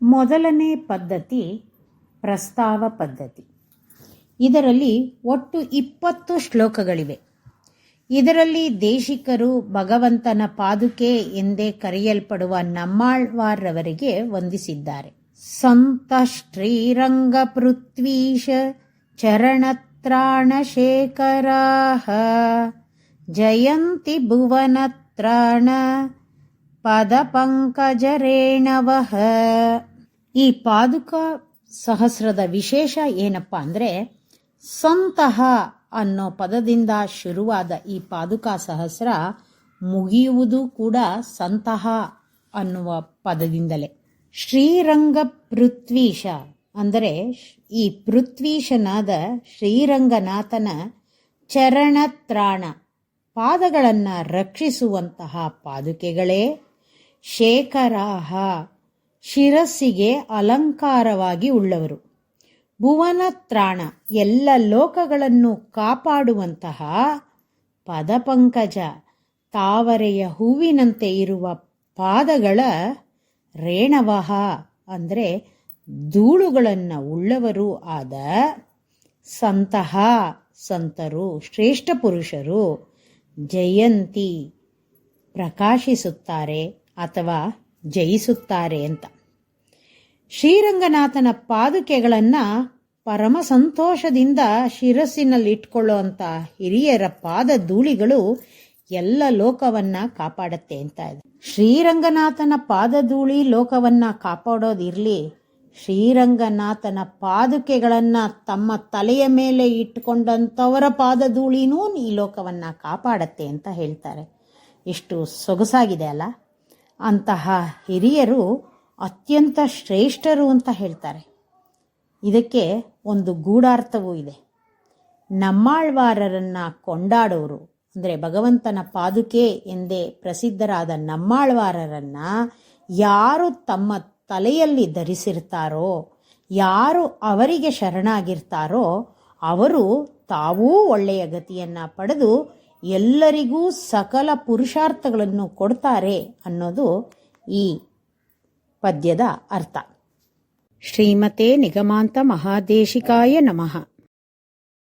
ಮೊದಲನೇ ಪದ್ಧತಿ ಪ್ರಸ್ತಾವ ಪದ್ಧತಿ. ಇದರಲ್ಲಿ ಒಟ್ಟು 20 ಶ್ಲೋಕಗಳಿವೆ. ಇದರಲ್ಲಿ ದೇಶಿಕರು ಭಗವಂತನ ಪಾದುಕೆ ಎಂದೇ ಕರೆಯಲ್ಪಡುವ ನಮ್ಮಾಳ್ವಾರವರಿಗೆ ವಂದಿಸಿದ್ದಾರೆ. ಸಂತ ಶ್ರೀರಂಗ ಪೃಥ್ವೀಶ ಚರಣತ್ರಾಣ ಶೇಖರಾಹ ಜಯಂತಿ ಭುವನತ್ರಾಣ ಪದ ಪಂಕಜರೇಣವಃ. ಈ ಪಾದುಕಾ ಸಹಸ್ರದ ವಿಶೇಷ ಏನಪ್ಪ ಅಂದರೆ, ಸಂತಹ ಅನ್ನೋ ಪದದಿಂದ ಶುರುವಾದ ಈ ಪಾದುಕಾ ಸಹಸ್ರ ಮುಗಿಯುವುದು ಕೂಡ ಸಂತಹ ಅನ್ನುವ ಪದದಿಂದಲೇ. ಶ್ರೀರಂಗ ಪೃಥ್ವೀಶ ಅಂದರೆ ಈ ಪೃಥ್ವೀಶನಾದ ಶ್ರೀರಂಗನಾಥನ ಚರಣತ್ರಾಣ ಪಾದಗಳನ್ನು ರಕ್ಷಿಸುವಂತಹ ಪಾದುಕೆಗಳೇ, ಶೇಖರಾಹ ಶಿರಸ್ಸಿಗೆ ಅಲಂಕಾರವಾಗಿ ಉಳ್ಳವರು, ಭುವನತ್ರಾಣ ಎಲ್ಲ ಲೋಕಗಳನ್ನು ಕಾಪಾಡುವಂತಹ, ಪದಪಂಕಜ ತಾವರೆಯ ಹೂವಿನಂತೆ ಇರುವ ಪಾದಗಳ, ರೇಣವಃ ಅಂದರೆ ಧೂಳುಗಳನ್ನು ಉಳ್ಳವರೂ ಆದ, ಸಂತಹ ಸಂತರು ಶ್ರೇಷ್ಠ ಪುರುಷರು, ಜಯಂತಿ ಪ್ರಕಾಶಿಸುತ್ತಾರೆ ಅಥವಾ ಜಯಿಸುತ್ತಾರೆ ಅಂತ. ಶ್ರೀರಂಗನಾಥನ ಪಾದುಕೆಗಳನ್ನು ಪರಮ ಸಂತೋಷದಿಂದ ಶಿರಸ್ಸಿನಲ್ಲಿ ಇಟ್ಕೊಳ್ಳುವಂಥ ಹಿರಿಯರ ಪಾದ ಧೂಳಿಗಳು ಎಲ್ಲ ಲೋಕವನ್ನ ಕಾಪಾಡತ್ತೆ ಅಂತ ಇದೆ. ಶ್ರೀರಂಗನಾಥನ ಪಾದಧೂಳಿ ಲೋಕವನ್ನ ಕಾಪಾಡೋದಿರಲಿ, ಶ್ರೀರಂಗನಾಥನ ಪಾದುಕೆಗಳನ್ನ ತಮ್ಮ ತಲೆಯ ಮೇಲೆ ಇಟ್ಟುಕೊಂಡಂಥವರ ಪಾದಧೂಳಿನೂ ಈ ಲೋಕವನ್ನ ಕಾಪಾಡತ್ತೆ ಅಂತ ಹೇಳ್ತಾರೆ. ಎಷ್ಟು ಸೊಗಸಾಗಿದೆ ಅಲ್ಲ. ಅಂತಹ ಹಿರಿಯರು ಅತ್ಯಂತ ಶ್ರೇಷ್ಠರು ಅಂತ ಹೇಳ್ತಾರೆ. ಇದಕ್ಕೆ ಒಂದು ಗೂಢಾರ್ಥವೂ ಇದೆ. ನಮ್ಮಾಳ್ವಾರರನ್ನ ಕೊಂಡಾಡೋರು ಅಂದರೆ ಭಗವಂತನ ಪಾದುಕೆ ಎಂದೇ ಪ್ರಸಿದ್ಧರಾದ ನಮ್ಮಾಳ್ವಾರರನ್ನ ಯಾರು ತಮ್ಮ ತಲೆಯಲ್ಲಿ ಧರಿಸಿರ್ತಾರೋ, ಯಾರು ಅವರಿಗೆ ಶರಣಾಗಿರ್ತಾರೋ ಅವರು ತಾವೂ ಒಳ್ಳೆಯ ಗತಿಯನ್ನ ಪಡೆದು ಎಲ್ಲರಿಗೂ ಸಕಲ ಪುರುಷಾರ್ಥಗಳನ್ನು ಕೊಡ್ತಾರೆ ಅನ್ನೋದು ಈ ಪದ್ಯದ ಅರ್ಥ. ಶ್ರೀಮತೆ ನಿಗಮಾಂತ ಮಹಾದೇಶಿಕಾಯ ನಮಃ.